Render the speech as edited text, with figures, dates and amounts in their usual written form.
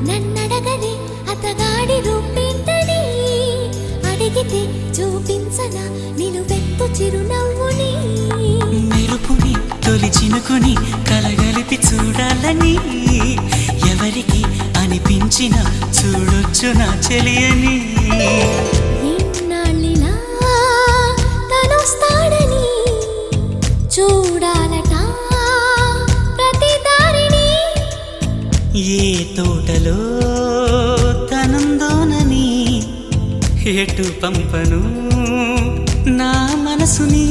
నన్నడగలే అతగాడి రూపేంటని అడిగితే చూపించనా నిలువెత్తు చిరునవ్వుని మెరుపుని తొలి చినుకుని కలగలిపి చూడాలని ఎవరికి అనిపించిన చూడొచ్చు నా చెలియని ఎన్నాళ్ళిలా తనొస్తాడని చూడాలట ప్రతి దారిని ఏ తోటలో తనందోనని ఎటు పంపను నా మనసుని